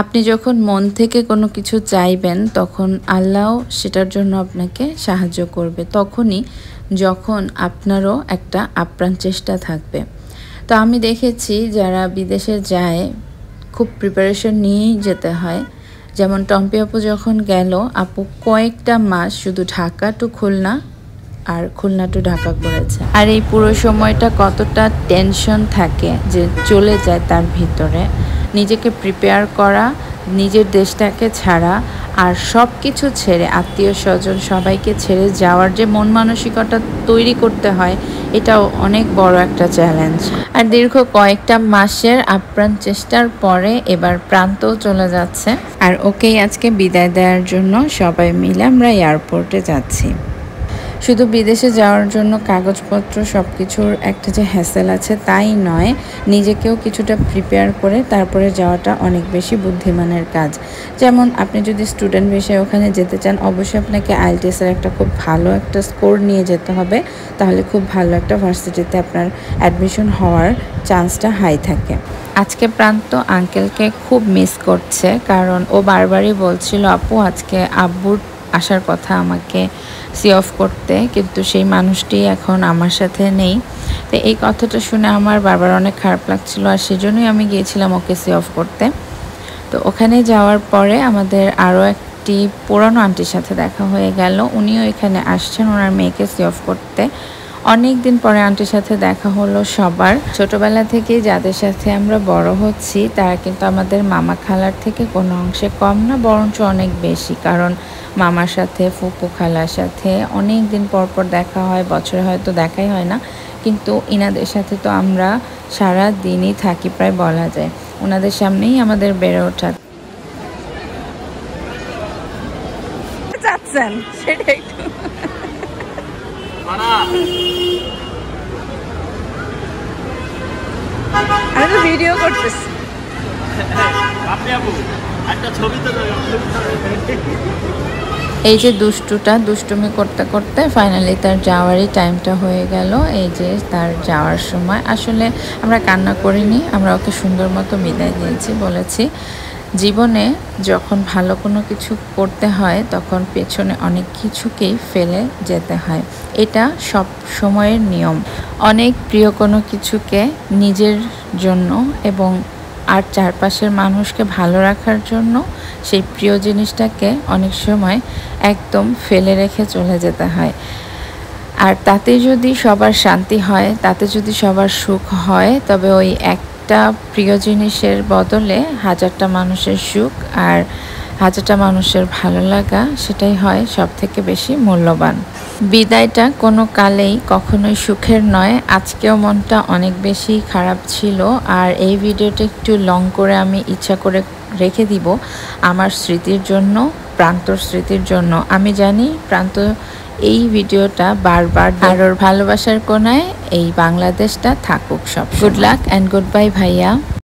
আপনি যখন মন থেকে কোনো কিছু চাইবেন তখন আল্লাহ সেটার জন্য আপনাকে সাহায্য করবে, তখনই যখন আপনারও একটা আপ্রাণ চেষ্টা থাকবে। তো আমি দেখেছি যারা বিদেশে যায় খুব প্রিপারেশন নিয়েই যেতে হয়। যেমন টম্পি আপু যখন গেল, আপু কয়েকটা মাস শুধু ঢাকা টু খুলনা আর খুলনা টু ঢাকা করেছে। আর এই পুরো সময়টা কতটা টেনশন থাকে যে চলে যায় তার ভিতরে, নিজেকে প্রিপেয়ার করা, নিজের দেশটাকে ছাড়া আর সব কিছু ছেড়ে আত্মীয় স্বজন সবাইকে ছেড়ে যাওয়ার যে মন মানসিকতা তৈরি করতে হয়, এটাও অনেক বড় একটা চ্যালেঞ্জ। আর দীর্ঘ কয়েকটা মাসের আপ্রাণ চেষ্টার পরে এবার প্রান্তও চলে যাচ্ছে। আর ওকেই আজকে বিদায় দেওয়ার জন্য সবাই মিলে আমরা এয়ারপোর্টে যাচ্ছি। শুধু বিদেশে যাওয়ার জন্য কাগজপত্র সব কিছুর একটা যে হ্যাসেল আছে তাই নয়, নিজেকেও কিছুটা প্রিপেয়ার করে তারপরে যাওয়াটা অনেক বেশি বুদ্ধিমানের কাজ। যেমন আপনি যদি স্টুডেন্ট ভিসায় ওখানে যেতে চান, অবশ্যই আপনাকে আইএলটিএসের একটা খুব ভালো একটা স্কোর নিয়ে যেতে হবে, তাহলে খুব ভালো একটা ভার্সিটিতে আপনার অ্যাডমিশন হওয়ার চান্সটা হাই থাকে। আজকে প্রান্ত আঙ্কেলকে খুব মিস করছে, কারণ ও বারবারই বলছিল আপু আজকে আব্বুর আসার কথা আমাকে সি অফ করতে, কিন্তু সেই মানুষটি এখন আমার সাথে নেই। তো এই কথাটা শুনে আমার বারবার অনেক খারাপ লাগছিল, আর সেজন্যই আমি গিয়েছিলাম ওকে সি অফ করতে। তো ওখানে যাওয়ার পরে আমাদের আরও একটি পুরানো আন্টির সাথে দেখা হয়ে গেল, উনিও এখানে আসছেন ওনার মেয়েকে সি অফ করতে। অনেক দিন পরে আন্টির সাথে দেখা হলো সবার। ছোটবেলা থেকে যাদের সাথে আমরা বড় হচ্ছি তারা কিন্তু আমাদের মামা খালার থেকে কোনো অংশে কম না, বরঞ্চ অনেক বেশি। কারণ মামার সাথে ফুপু খালার সাথে অনেক দিন পর পর দেখা হয়, বছরে হয়তো দেখাই হয় না, কিন্তু ইনাদের সাথে তো আমরা সারা দিনই থাকি প্রায় বলা যায়। ওনাদের সামনেই আমাদের বেড়ে ওঠা। চাচ্ছেন সেটা একটু আমি তো ভিডিও করতেছি। এই যে দুষ্টুটা দুষ্টুমি করতে করতে ফাইনালি তার যাওয়ারই টাইমটা হয়ে গেল। এই যে তার যাওয়ার সময় আসলে আমরা কান্না করিনি, আমরা ওকে সুন্দর মতো বিদায় দিয়েছি। বলেছি জীবনে যখন ভালো কোনো কিছু করতে হয় তখন পেছনে অনেক কিছুকেই ফেলে যেতে হয়, এটা সব সময়ের নিয়ম। অনেক প্রিয় কোনো কিছুকে নিজের জন্য এবং আর চারপাশের মানুষকে ভালো রাখার জন্য সেই প্রিয় জিনিসটাকে অনেক সময় একদম ফেলে রেখে চলে যেতে হয়। আর তাতে যদি সবার শান্তি হয়, তাতে যদি সবার সুখ হয়, তবে ওই একটা প্রিয় জিনিসের বদলে হাজারটা মানুষের সুখ আর হাজারটা মানুষের ভালো লাগা, সেটাই হয় সব থেকে বেশি মূল্যবান। বিদায়টা কোনো কালেই কখনোই সুখের নয়। আজকেও মনটা অনেক বেশি খারাপ ছিল, আর এই ভিডিওটা একটু লং করে আমি ইচ্ছা করে রেখে দিব আমার স্মৃতির জন্য, প্রান্তর স্মৃতির জন্য। আমি জানি প্রান্ত এই ভিডিওটা বারবার আর ওর ভালোবাসার কোনায় এই বাংলাদেশটা থাকুক সব। Good luck and good bye ভাইয়া।